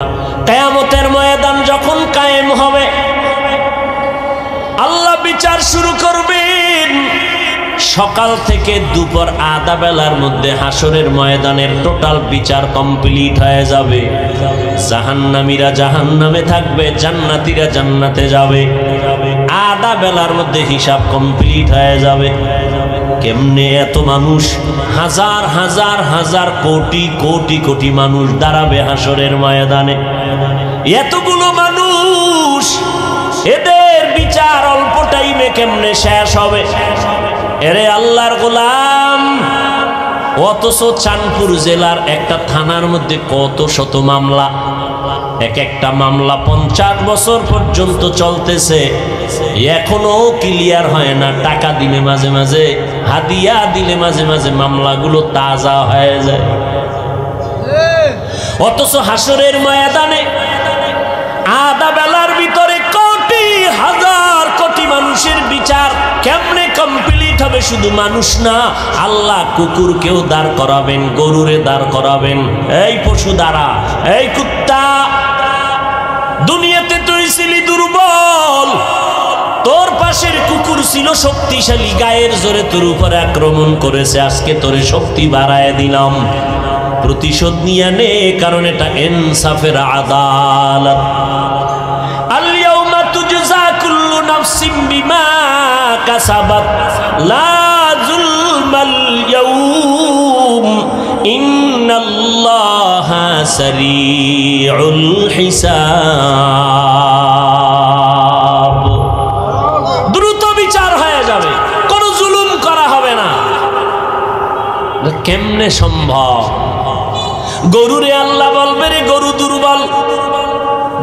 কিয়ামতের ময়দান যখন কায়েম হবে, আল্লাহ বিচার শুরু করবেন। সকাল থেকে দুপুর আধা বেলার মধ্যে হাসরের ময়দানের টোটাল বিচার কমপ্লিট হয়ে যাবে। জাহান্নামীরা জাহান্নামে থাকবে, জান্নাতীরা জান্নাতে যাবে। আধা বেলার মধ্যে হিসাব কমপ্লিট হয়ে যাবে। কেমনে এত মানুষ, হাজার হাজার হাজার কোটি কোটি কোটি মানুষ দাঁড়াবে হাসরের ময়দানে। এতগুলো মানুষ, এদের বিচার অল্প টাইমে কেমনে শেষ হবে? এরে আল্লাহর গোলাম, অথচ চাঁদপুর জেলার একটা থানার মধ্যে কত শত মামলা, এক একটা মামলা 50 বছর পর্যন্ত চলতেছে, এখনো ক্লিয়ার হয় না। টাকা দিলে মাঝে মাঝে, হাদিয়া দিলে মাঝে মাঝে মামলাগুলো তাজা হয়ে যায়। অথচ হাসরের ময়দানে আধা বেলার ভিতরে কোটি হাজার কোটি মানুষের বিচার কেমনে কমপ্লিট হবে? শুধু মানুষ না, আল্লাহ কুকুরকেও দাঁড় করাবেন, গরুরে দাঁড় করাবেন। এই পশু দাঁড়া, এই কুত্তা, দুনিয়াতে তুই ছিলি দুর্বল, তোর পাশের কুকুর ছিল শক্তিশালী, গায়ের জোরে তোর উপরে আক্রমণ করেছে, আজকে তোরে শক্তি বাড়ায় দিলাম, প্রতিশোধ নিয়ে নে, কারণ এটা ইনসাফের আদালত। আল-ইয়াউমা তুজজা কুল্লু নাফসিন বিমা কাসাবাত লা যুলমাল ইয়াউম ইন্নাল্লাহা সারিউল হিসাব। দ্রুত বিচার হয়ে যাবে, কোনো জুলুম করা হবে না। কেমনে সম্ভব? গরুরে আল্লাহ বলবে, রে গরু দুর্বল,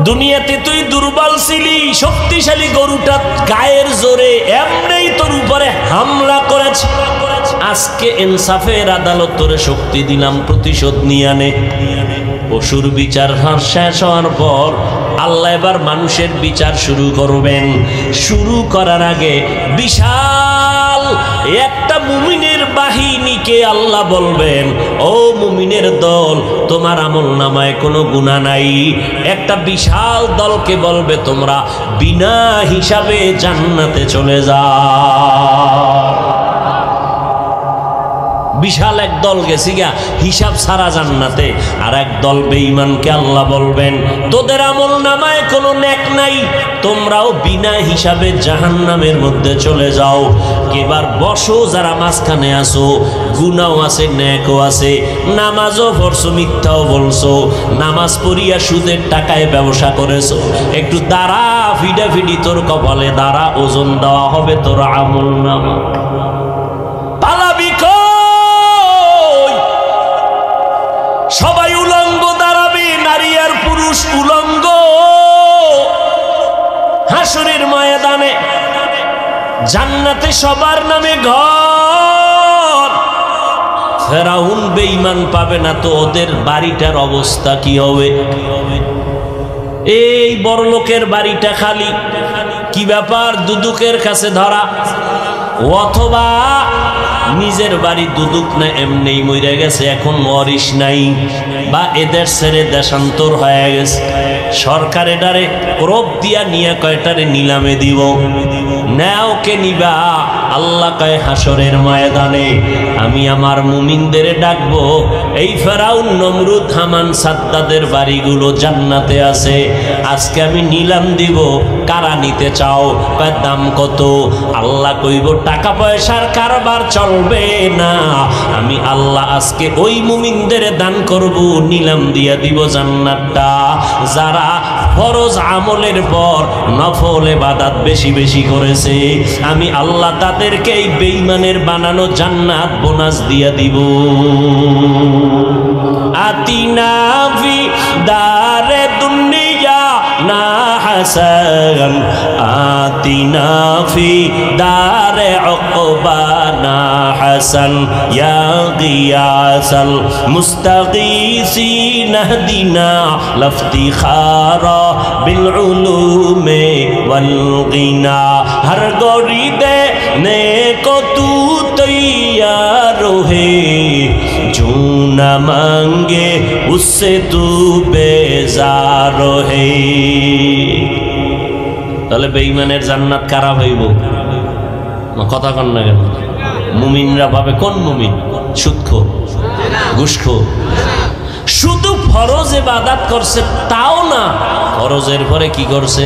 দুনিয়াতে তুই দুর্বল ছিলি, শক্তিশালী গরুটা গায়ের জোরে এমনিই তোর উপরে হামলা করেছে, আজকে ইনসাফের আদালত তোরে শক্তি দিলাম, প্রতিশোধ নিয়ে আনে। পশুর বিচার শেষ হওয়ার পর আল্লাহ এবার মানুষের বিচার শুরু করবেন। শুরু করার আগে বিশাল একটা মুমিনের বাহিনীকে আল্লাহ বলবেন, ও মুমিনের দল, তোমার আমল নামায় কোনো গুনাহ নাই। একটা বিশাল দলকে বলবে, তোমরা বিনা হিসাবে জান্নাতে চলে যাও। বিশাল এক দল গেছি গা হিসাব ছাড়া জান্নাতে, আর এক দল বেঈমানকে আল্লাহ বলবেন, তোদের আমল নামায় কোনো নেক নাই, তোমরাও বিনা হিসাবে জাহান্নামের মধ্যে চলে যাও। এবার বসো যারা মাঝখানে আসো, গুনাহও আছে নেকও আছে, নামাজও পড়ছো, মিথ্যাও বলছো, নামাজ পড়িয়া সুদের টাকায় ব্যবসা করেছো, একটু দাঁড়া, ফিডাফিডি তোর কপালে দাঁড়া, ওজন দেওয়া হবে তোর আমল নামা। পালাবি সবাই উলঙ্গ দাঁড়াবে, নারী আর পুরুষ উলঙ্গ হাসরের ময়দানে। জান্নাতে সবার নামে ঘর, ফেরাউন বেঈমান পাবে না তো ওদের বাড়িটার অবস্থা কি হবে? এই বড় লোকের বাড়িটা খালি, কি ব্যাপার? দুদুকের কাছে ধরা, অথবা নিজের বাড়ি দুদুক না এমনি মরে গেছে, এখন ওয়ারিশ নাই, বা এদের ছেড়ে দেশান্তর হয়ে গেছে, সরকার এটারে ক্রোপ দিয়া নিয়ে কয়টারে নিলামে দিব। নাও কে নিবা? আল্লাহ কয় হাসরের ময়দানে আমি আমার মুমিনদের ডাকবো, এই ফেরাউন, নমরুদ, হামান, সাদ্দাদের বাড়িগুলো জান্নাতে আছে, আজকে আমি নিলাম দিব, কারা নিতে চাও? কয় দাম কত? আল্লাহ কইব টাকা পয়সার কারবার চলবে না, আমি আল্লাহ আজকে ওই মুমিনদের দান করব, নিলাম দিয়া দিব জান্নাতটা, যারা ফরজ আমলের পর নফল ইবাদত বেশি বেশি করেছে, আমি আল্লাহ তাদেরকে এই বেঈমানের বানানো জান্নাত বোনাস দিয়া দিব। আতিনা ফি দারে দুনিয়া না হাসান, আতিনা ফি দারে উকবানা হাসান, ইয়া গিয়াসাল মুস্তাগীসিন হদিনা লফতিখারা বিল উলুমে ওয়াল গিনা। হর গরি দে নে কো তু তৈয়ার হে জুন न मांगे उससे तू बेजार है। তাহলে বেঈমানের জান্নাত কারা হইব? কথা কন না কেন? মুমিনরা পাবে। কোন মুমিন? সুদখোর, ঘুষখোর। শুধু ফরজ ইবাদত করছে তাও না, ফরজের পরে কি করছে?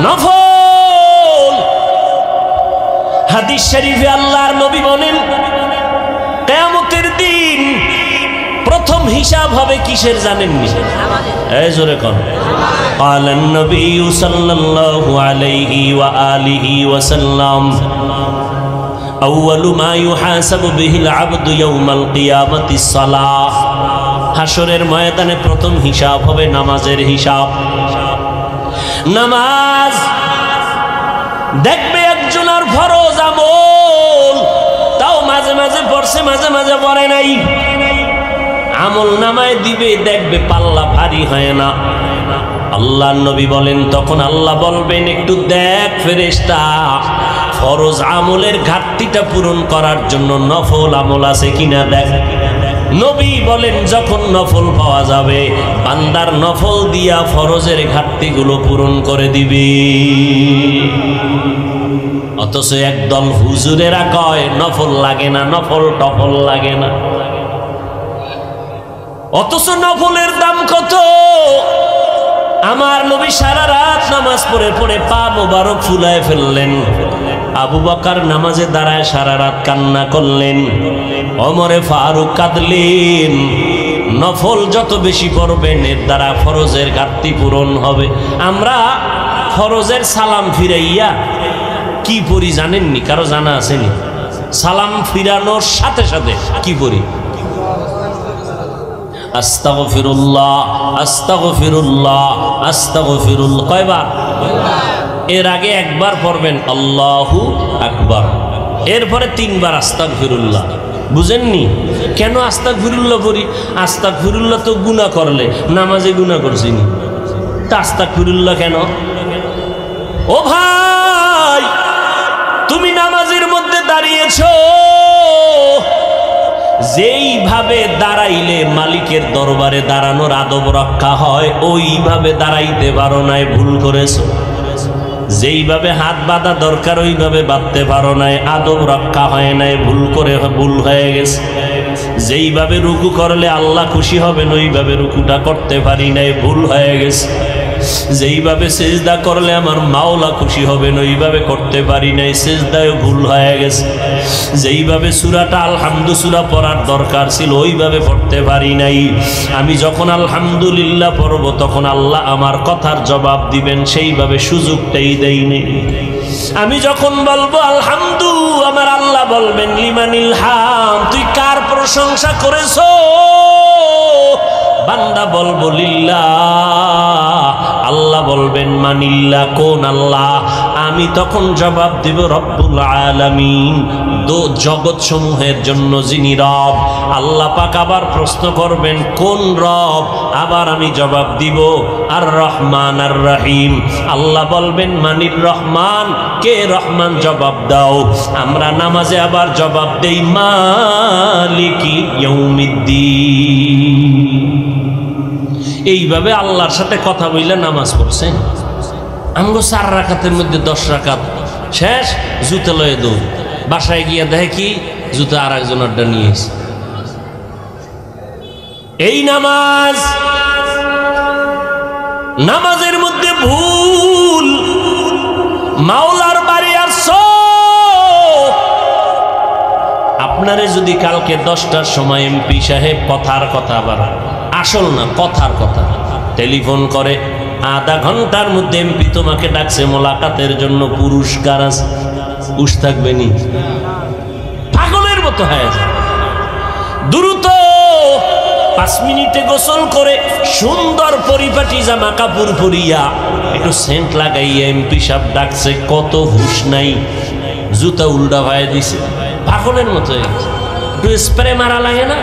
নফল। হাদিস শরীফে আল্লাহর নবী বলেন কিয়ামতের দিন প্রথম হিসাব হবে কিসের জানেননি? এই জোরে কোন? قال النبي صلى الله عليه وآله وسلم أول ما يحاسب به العبد يوم القيامة الصلاة। হাশরের ময়দানে প্রথম হিসাব হবে নামাজের হিসাব। নামাজ দেখবে একজনের ফরজ আমল তাও মাঝে মাঝে পড়ছে, মাঝে মাঝে পড়ে নাই, আমল নামায় দিবে, দেখবে পাল্লা ভারী হয় না। আল্লাহ নবী বলেন তখন আল্লাহ বলবেন একটু দেখ ফেরেশতা, ফরজ আমলের ঘাটতিটা পূরণ করার জন্য নফল আমল আছে কিনা দেখ। নবী বলেন যখন নফল পাওয়া যাবে বান্দার নফল দিয়া ফরজের ঘাটতিগুলো পূরণ করে দিবে। অথচ একদল হুজুরেরা কয় নফল লাগে না, নফল টফল লাগে না। অথচ নফলের দাম কত? আমার নবী সারা রাত নামাজ পড়ে পড়ে পা মোবারক ফুলায় ফেললেন। আবু বকর নামাজে দাঁড়ায় সারা রাত কান্না করলেন। ওমরে ফারুক কাঁদলেন। নফল যত বেশি পড়বেন এর দ্বারা ফরজের ঘাটতি পূরণ হবে। আমরা ফরজের সালাম ফিরাইয়া কি পড়ি জানেননি? কারো জানা আসেনি? সালাম ফিরানোর সাথে সাথে কি পড়ি? আস্তাগফিরুল্লাহ, আস্তাগফিরুল্লাহ, আস্তাগফিরুল্লাহ। কয়বার? এর আগে একবার পড়বেন আল্লাহু আকবার, এরপরে 3 বার আস্তাগফিরুল্লাহ। বুঝেননি কেন আস্তাগফিরুল্লাহ পড়ি? আস্তাগফিরুল্লাহ তো গুনাহ করলে, নামাজে গুনাহ করছিনি, তা আস্তাগফিরুল্লাহ কেন? ও ভাই, তুমি নামাজের মধ্যে দাঁড়িয়েছো, যেইভাবে দাঁড়াইলে মালিকের দরবারে দাঁড়ানোর আদব রক্ষা হয় ওইভাবে দাঁড়াইতে পারো নাই, ভুল করেছো। যেইভাবে হাত বাঁধা দরকার ওইভাবে বাঁধতে পারো নাই, আদব রক্ষা হয় নাই, ভুল হয়ে গেছে। যেইভাবে রুকু করলে আল্লাহ খুশি হবেন ওইভাবে রুকুটা করতে পারি নাই, ভুল হয়ে গেছে। যেইভাবে সেজদা করলে আমার মাওলা খুশি হবেন ওইভাবে করতে পারি নাই, সেজদায় ভুল হয়ে গেছে। যেইভাবে সূরাটা আলহামদু সূরা পড়ার দরকার ছিল ওইভাবে পড়তে পারি নাই। আমি যখন আলহামদুলিল্লাহ পড়ব তখন আল্লাহ আমার কথার জবাব দিবেন, সেইভাবে সুযোগটাই দেইনি। আমি যখন বলবো আলহামদু, আমার আল্লাহ বলবেন লিমানিল হাম, তুই কার প্রশংসা করেছো? বান্দা বলবো লিল্লাহ, আল্লাহ বলবেন মানিল্লাহ, কোন আল্লাহ? আমি তখন জবাব দিব রব্বুল আলামিন, জগৎ সমূহের জন্য যিনি রব। আল্লাহ পাক আবার প্রশ্ন করবেন কোন রব? আবার আমি জবাব দিব আর রহমান আর রহিম। আল্লাহ বলবেন মানির রহমান, কে রহমান? জবাব দাও। আমরা নামাজে আবার জবাব দেই মালিকি ইয়াউমিদ্দিন। এইভাবে আল্লাহর সাথে কথা বললে নামাজ পড়ছেন। আমগো 4 রাকাতের মধ্যে 10 রাকাত শেষ, জুতো লয়ে দৌড়, বাসায় গিয়ে দেখে কি জুতো আর একজনেরটা নিয়েছে। এই নামাজের মধ্যে ভুল। মাওলার বাড়ি আসছো, আপনারে যদি কালকে 10টার সময় এমপি সাহেব কথার কথা, আবার আসল না কথার কথা, টেলিফোন করে আধা ঘন্টার মধ্যে এমপি তোমাকে ডাকছে মোলাকাতের জন্য, পুরস্কার আছে, উস থাকবে নি? পাগলের মতো হয়ে যায়। দ্রুত 5 মিনিটে গোসল করে সুন্দর পরিপাটি জামা কাপড় পরিয়া একটু সেন্ট লাগাইয়া এমপি সাহেব ডাকছে, কত হুশ নাই, জুতা উল্টা হয়ে দিছে, পাগলের মতো হয়ে গেছে। একটু স্প্রে মারা লাগে না?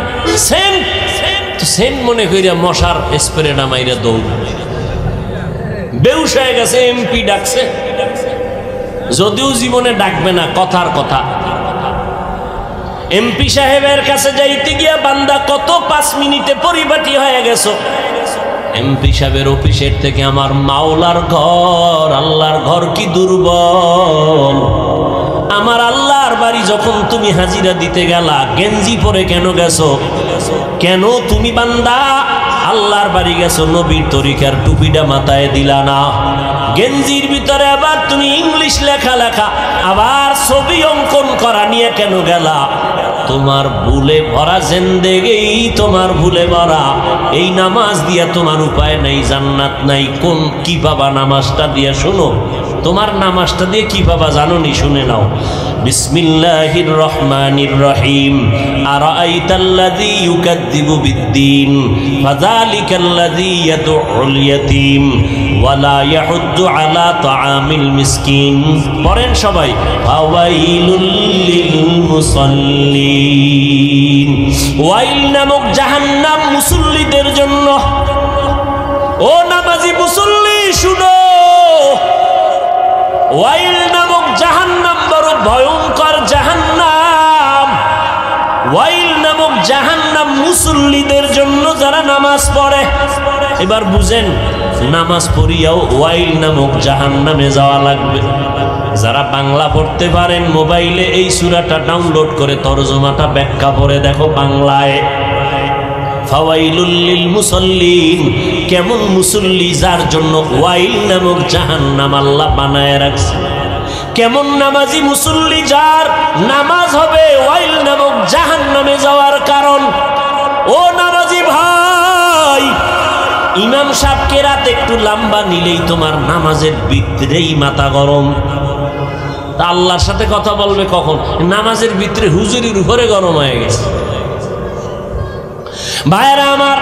সেন্ট মনে করিয়া মশার স্প্রেটা মাইরা দৌড়, বেউস হয়ে গেছে। এমপি ডাকছে, যদিও জীবনে ডাকবে না, কথার কথা। এমপি সাহেবের কাছে যাইতে গিয়া বান্দা কত 5 মিনিটে পরিপাটি হয়ে গেছো। এমপি সাহেবের অফিসের থেকে আমার মাওলার ঘর, আল্লাহর ঘর কি দুর্বল। আমার আল্লাহর বাড়ি যখন তুমি হাজিরা দিতে গেলা, গেঞ্জি পরে কেন গেছো? কেন তুমি বান্দা আল্লাহর বাড়ি গেছো, নবীর তরিকার টুপিটা মাথায় দিলা না? গেঞ্জির ভিতরে আবার তুমি ইংলিশ লেখা লেখা, আবার ছবি অঙ্কন করা নিয়ে কেন গেলা? তোমার ভুলে ভরা জিন্দেগি, তোমার ভুলে ভরা। এই নামাজ দিয়া তোমার উপায় নাই, জান্নাত নাই। কোন কি পাবা নামাজটা দিয়া? শোনো, তোমার নামাজটা দিয়ে কি পাবা জানো নি? শুনে নাও। বিসমিল্লাহির রহমানির রহিম। আরাআইতাল্লাযী ইউকাযযিবু বিদ্দীন ফাযালিকাল্লাযী ইয়াদউল ইয়াতীম ওয়া লা ইয়াহুদ্দু আলা তাআমিল মিসকিন। পড়েন সবাই। ফাওয়াইলুল লিল মুসাল্লিন। ওয়াইল নামক জাহান্নাম মুসল্লিদের জন্য। ও নামাজি মুসল্লি শুনো, ওয়াইল নামক জাহান্নাম বড় ভয়ঙ্কর জাহান্নাম। ওয়াইল নামক জাহান্নাম মুসল্লিদের জন্য যারা নামাজ পড়ে। এবার বুঝেন, নামাজ পড়িয়াও ওয়াইল নামক জাহান্নামে যাওয়া লাগবে। যারা বাংলা পড়তে পারেন, মোবাইলে এই সূরাটা ডাউনলোড করে তরজমাটা ব্যাখ্যা করে দেখো বাংলায়। ফাওয়াইলুল লিল মুসাল্লিন, কেমন মুসল্লি যার জন্য ওয়াইল নামক জাহান্নাম আল্লাহ বানায় রাখছে। কেমন নামাজি মুসল্লি যার নামাজ হবে ওয়াইল নামক জাহান্নামে যাওয়ার কারণ। ও নামাজি ভাই, ইমাম সাহেবকে রাত একটু লম্বা নিলেই তোমার নামাজের ভিতরেই মাথা গরম। তা আল্লাহর সাথে কথা বলবে কখন? নামাজের ভিতরে হুজুরির উপরে গরম হয়ে গেছে। ভাইরা আমার,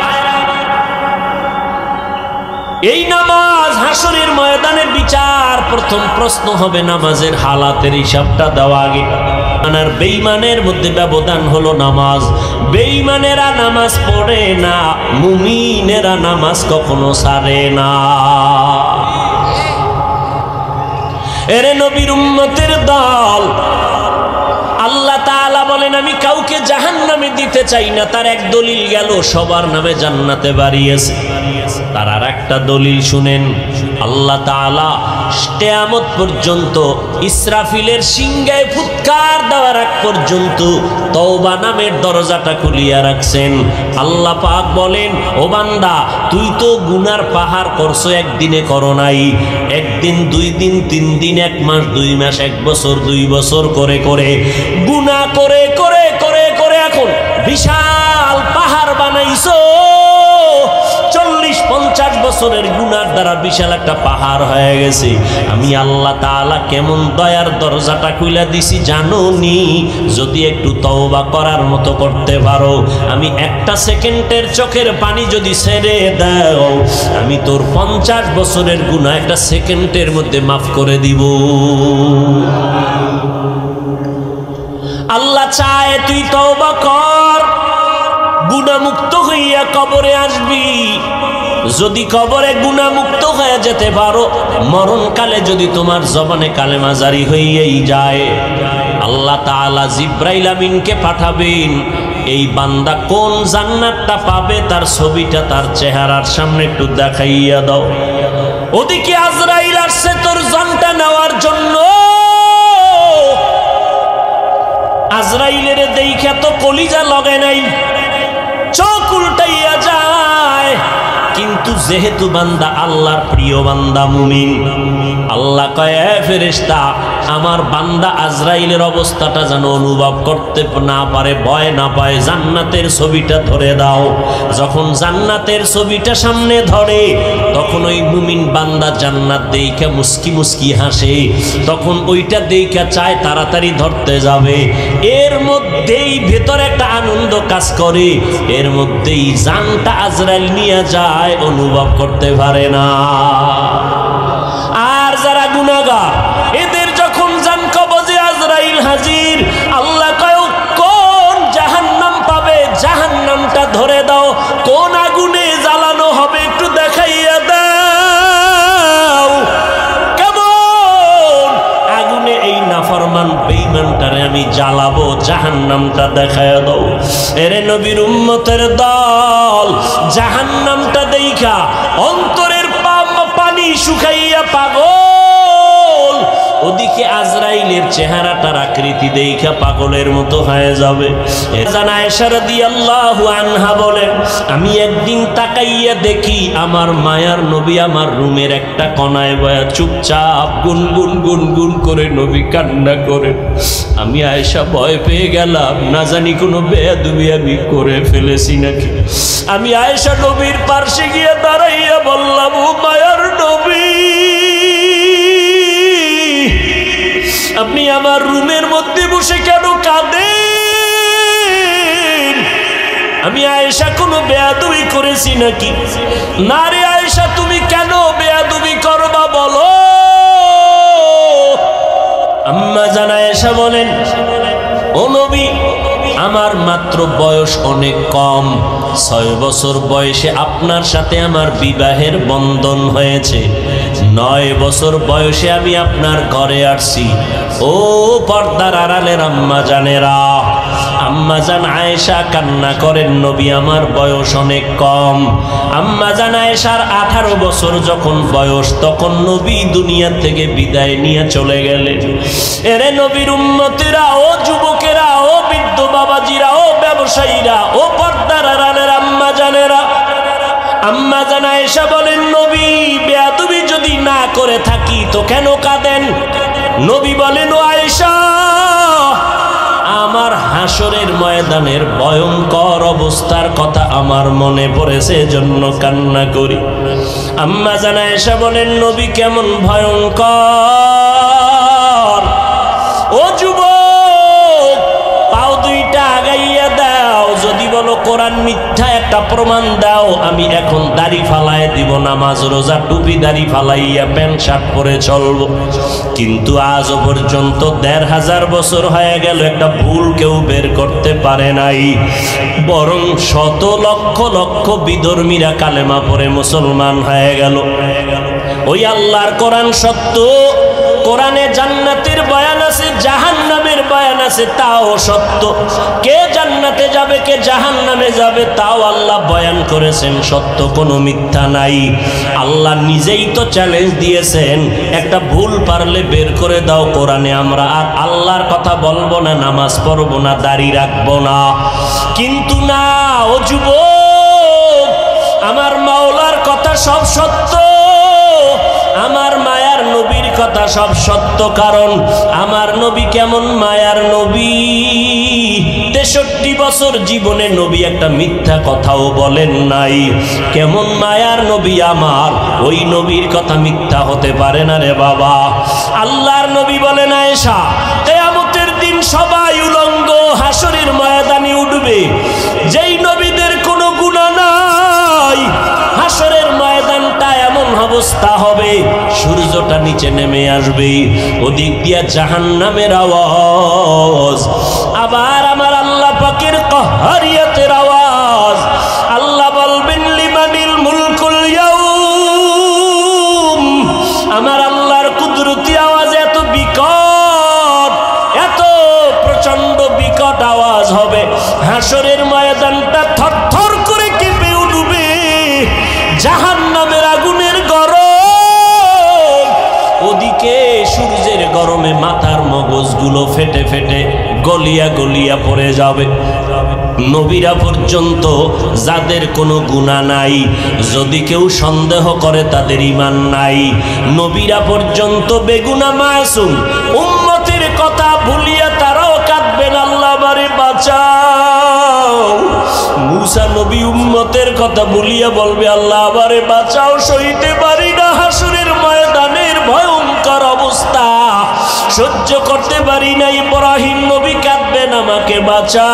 এই নামাজ হাসরের ময়দানে বিচার। প্রথম প্রশ্ন হবে নামাজের হালাতের হিসাবটা দেওয়া আগে। আর বেঈমানের মধ্যে ব্যবধান হলো নামাজ। বেঈমানেরা নামাজ পড়ে না, মুমিনেরা নামাজ কখনো ছাড়ে না। এরে নবীর উম্মতের দল, আল্লাহ তাআলা বলেন আমি কাউকে জাহান্নামে দিতে চাই না। তার এক দলিল গেল, সবার নামে জান্নাতে বাড়িয়েছে। তার আর একটা দলিল শুনেন, আল্লাহ তাআলা কিয়ামত পর্যন্ত ইসরাফিলের সিংহায় ফুৎকার দেওয়ার আগ পর্যন্ত তওবা নামের দরজাটা খুলিয়া রাখছেন। আল্লাহ পাক বলেন, ও বান্দা, তুই তো গুনার পাহাড় করছো, একদিনে করো নাই। একদিন, 2 দিন, 3 দিন, 1 মাস, 2 মাস, 1 বছর, 2 বছর করে করে গুনাহ করে করে করে করে এখন বিশাল পাহাড় বানাইছো। 40-50 বছরের গুনার দ্বারা বিশাল একটা পাহাড় হয়ে গেছে। আমি আল্লাহ তাআলা কেমন দয়ার দরজাটা খুলে দিছি জানো নি? যদি একটু তওবা করার মতো করতে পারো, আমি 1 সেকেন্ডের চোখের পানি যদি ছেড়ে দাও, আমি তোর 50 বছরের গুনাহ 1 সেকেন্ডের মধ্যে মাফ করে দিব। আল্লাহ চায় তুই তওবা কর, গুনাহমুক্ত হইয়া কবরে আসবি। যদি কবরে গুনাহমুক্ত হয়ে যেতে পারো, মরণকালে যদি তোমার জবানে কালেমা জারি হইয়াই যায়, আল্লাহ তাআলা জিবরাইল আমিনকে পাঠাবেন। এই বান্দা কোন জান্নাতটা পাবে তার ছবিটা তার চেহারার সামনে একটু দেখাইয়া দাও। ওদিকে আজরাইল আসছে তোর জানটা নেওয়ার জন্য। আজরাইলের দেইখা তো কলিজা লগে নাই, চোখ উল্টাইয়া যায়। কিন্তু যেহেতু বান্দা আল্লাহর প্রিয় বান্দা মুমিন, আল্লাহ কয়, ফেরেশতা, আমার বান্দা আজরাইলের অবস্থাটা যেন অনুভব করতে না পারে, ভয় না পায়, জান্নাতের ছবিটা ধরে দাও। যখন জান্নাতের ছবিটা সামনে ধরে, তখন ওই মুমিন বান্দা জান্নাত দেইখা মুস্কি মুস্কি হাসে। তখন ওইটা দেইখা চায় তাড়াতাড়ি ধরতে যাবে। এর মধ্যেই ভেতরে একটা আনন্দ কাজ করে, এর মধ্যেই জানটা আজরাইল নিয়ে যায়, অনুভব করতে পারে না। আর যারা গুনাহগার, এদের যখন জান কবজে আজরাইল হাজির, আল্লাহ কয় কোন জাহান্নাম পাবে, জাহান্নামটা ধরে দাও। কোন আগুনে জ্বালানো হবে একটু দেখাইয়া দাও। কেমন আগুনে এই নাফরমান বেঈমানটারে আমি জ্বালাবো, জাহান্নামটা দেখায় দাও। এরে নবীর উম্মতের দল, জাহান্নামটা দেখা অন্তরের পানি শুকাইয়া পাগল, ওদিকে আজরাইলের চেহারাটার আকৃতি দেখা পাগলের মতো হয়ে যাবে। আয়েশা রাদিয়াল্লাহু আনহা বলেন, আমি একদিন তাকাইয়া দেখি আমার মায়ার নবী আমার রুমের একটা কোনায় বয়া চুপচাপ গুনগুন গুনগুন করে নবী কান্না করে। আমি আয়েশা ভয় পেয়ে গেলাম, না জানি কোনো বেয়াদবি আমি করে ফেলেছি নাকি। আমি আয়েশা নবীর পাশে গিয়ে দাঁড়াইয়া বললাম, ও মায়ার নবী, আপনি আমার রুমের মধ্যে বসে কেন কাঁদেন? আমি আয়েশা কোনো বেয়াদবি করেছি নাকি? না রে আয়েশা, তুমি কেন বেয়াদবি করবা বলো? আম্মা জান আয়েশা বলেন, ও নবী, আমার মাত্র বয়স অনেক কম, 6 বছর বয়সে আপনার সাথে আমার বিবাহের বন্ধন হয়েছে। 9 বছর বয়সে আমি আপনার ঘরে আসছি। ও পর্দার আড়ালের আম্মা জানেরা, আম্মা জান আয়েশা কান্না করেন, নবী আমার বয়স অনেক কম। আম্মা জান আয়েশার 18 বছর যখন বয়স, তখন নবী দুনিয়া থেকে বিদায় নিয়ে চলে গেলেন। এরে নবীর উম্মতেরা, ও যুবকেরা, ও বৃদ্ধ বাবাজিরা, ও ব্যবসায়ীরা, ও পর্দার আড়ালের আম্মা জানেরা, আম্মা জান আয়েশা বলেন, নবী বেয়াদবি যদি না করে থাকি তো কেন কাঁদেন? নবী বলেন, ও আয়েশা, আমার হাসরের ময়দানের ভয়ঙ্কর অবস্থার কথা আমার মনে পড়েছে, এজন্য কান্না করি। আম্মা জান আয়েশা বলেন, নবী কেমন ভয়ঙ্কর? ও যুবক, পাও দুইটা আগাইয়া দাও, যদি বলো কোরআন মিথ্যা একটা প্রমাণ দাও, আমি এখন দাড়ি ফালাই দিব, নামাজ রোজা টুপি দাড়ি ফালাইয়া প্যান্ট শার্ট পরে চলবো। কিন্তু আজও পর্যন্ত 1500 বছর হয়ে গেল, একটা ভুল কেউ বের করতে পারে নাই, বরং শত লক্ষ লক্ষ বিধর্মীরা কালেমা পড়ে মুসলমান হয়ে গেল। ওই আল্লাহর কোরআন সত্য, কোরআনে জান্নাতের বয়ান আছে, জাহান্নামের বয়ান আছে, তাও সত্য। কে জান্নাতে যাবে, কে জাহান্নামে যাবে, তাও আল্লাহ বয়ান করেছেন, সত্য, কোনো মিথ্যা নাই। আল্লাহ নিজেই তো চ্যালেঞ্জ দিয়েছেন, একটা ভুল পারলে বের করে দাও কোরআনে, আমরা আর আল্লাহর কথা বলবো না, নামাজ পড়বো না, দাড়ি রাখবো না। কিন্তু না, ও যুবক, আমার মাওলার কথা সব সত্য, আমার মায়ার নবীর কথা সব সত্য। কারণ আমার নবী কেমন মায়ার নবী, 63 বছর জীবনে নবী একটা মিথ্যা কথাও বলেন নাই। কেমন মায়ার নবী আমার, ওই নবীর কথা মিথ্যা হতে পারে না রে বাবা। আল্লাহর নবী বলেন, আয়েশা, কিয়ামতের দিন সবাই উলঙ্গ হাসরের ময়দানে উঠবে, যেই নবীদের কোনো গুনাহ নাই, হাসরের ময়দানটা এমন অবস্থা হবে, সূর্যটা নিচে নেমে আসবে, ওদিক দিয়া জাহান্নামের আওয়াজ, আবার আমার আল্লাহ পাকের কাহারিয়াতের আওয়াজ। আল্লাহ বলবেন, লিমানিল মুলকুল ইয়াউম, আমার আল্লাহর কুদরতি আওয়াজ এত বিকট, এত প্রচন্ড বিকট আওয়াজ হবে, হাসরের ময়দানটা থরথর করে কেঁপে উঠবে, জাহান্নামের আগুনের গরম, ওদিকে সূর্যের গরমে মাথার মগজগুলো ফেটে ফেটে গলিয়া গলিয়া পড়ে যাবে। নবীরা পর্যন্ত যাদের কোনো গুনাহ নাই, যদি কেউ সন্দেহ করে তাদের ঈমান নাই। নবীরা পর্যন্ত বেগুনাহ মাসুম, উম্মতের কথা ভুলিয়া তারাও কাঁদবেন, আল্লাহ আমারে বাঁচাও। মুসা নবী উম্মতের কথা ভুলিয়া বলবে, আল্লাহ আমারে বাঁচাও, সইতে পারি না হাসরের ময়দানের ভয়ঙ্কর অবস্থা, সহ্য করতে পারি না। ইব্রাহিম নবী কাঁদবেন, আমাকে বাঁচাও।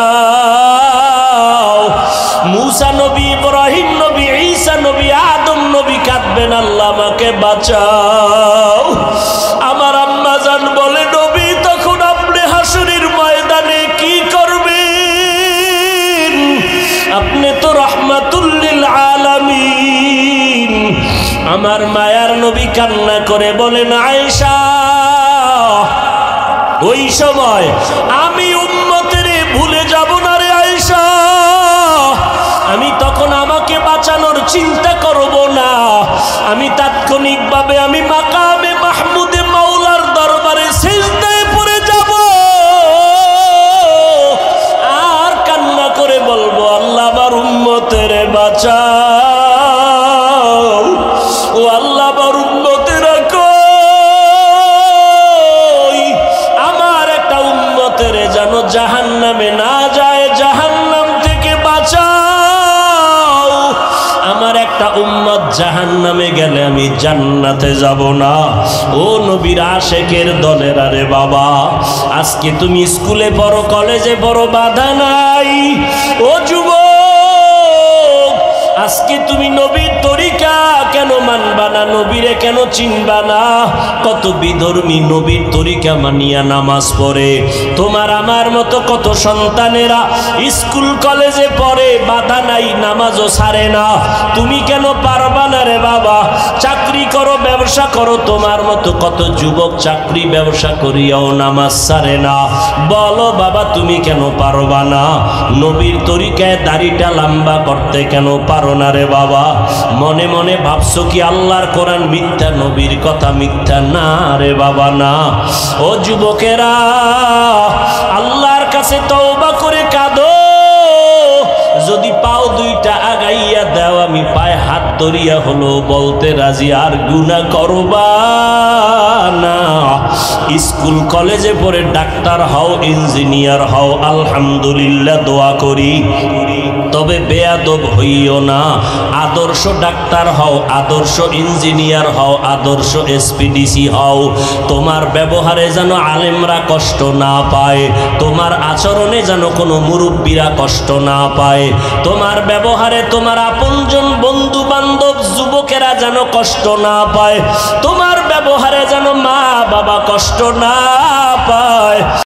মুসা নবী, ইব্রাহিম নবী, ঈসা নবী, আদম নবী কাঁদবেন, আল্লাহ আমাকে বাঁচাও। আমার আম্মা জান বলে, নবী তখন আপনি হাসরের ময়দানে কি করবেন? আপনি তো রাহমাতুল লিল আলামিন। আমার মায়ার নবী কান্না করে বলেন, আয়েশা, ওই সময় আমি উম্মতের চিন্তা করব না, আমি তাৎক্ষণিকভাবে আমি মাকামে মাহমুদে মাওলার দরবারে সিজদায় পড়ে যাব আর কান্না করে বলবো, আল্লাহ আমার উম্মতের বাঁচাও, ও আল্লাহ আমার উম্মতেরা কই, আমার একটা উম্মতের যেন জাহান্নামে না যায়, জাহান্নাম থেকে বাঁচাও। আমার একটা উম্মত জাহান্নামে গেলে আমি জান্নাতে যাব না। ও নবীর আশেকের দলের আরে বাবা, আজকে তুমি স্কুলে পড়ো, কলেজে পড়ো, বাধা নাই। ও যুবক, আজকে তুমি নবীর তরিকা কেন মানবা না, নবীরে কেন চিনবা না? কত বিধর্মী নবীর তরিকা মানিয়া নামাজ পড়ে। তোমার আমার মতো কত সন্তানেরা স্কুল কলেজে পড়ে, বাধা নাই, নামাজও ছাড়ে না। তুমি কেন পারবা না রে বাবা? চাকরি করো, ব্যবসা করো, তোমার মতো কত যুবক চাকরি ব্যবসা করিয়াও নামাজ ছাড়ে না। বলো বাবা, তুমি কেন পারবা না? নবীর তরিকায় দাড়িটা লম্বা করতে কেন পারো না রে বাবা? মনে মনে ভাবছো কি আল্লাহর কোরআন মিথ্যা, নবীর কথা মিথ্যা? না রে বাবা, না। ও যুবকেরা, আল্লাহর কাছে তওবা করে কাঁদো। যদি পাও দুইটা আগাইয়া দাও, আমি পায়ে হাত ধরিয়া হলো বলতে রাজি, আর গুনাহ করবা না। স্কুল কলেজে পড়ে ডাক্তার হও, ইঞ্জিনিয়ার হও, আলহামদুলিল্লাহ দোয়া করি, তবে বেয়াদব হইও না। আদর্শ ডাক্তার হও, আদর্শ ইঞ্জিনিয়ার হও, আদর্শ এসপিডিসি হও। তোমার ব্যবহারে যেন আলেমরা কষ্ট না পায়, তোমার আচরণে যেন কোনো মুরব্বীরা কষ্ট না পায়, তোমার ব্যবহারে তোমার আপনজন বন্ধু বান্ধব যুবকেরা যেন কষ্ট না পায়, তোমার ব্যবহারে যেন মা বাবা কষ্ট না পায়।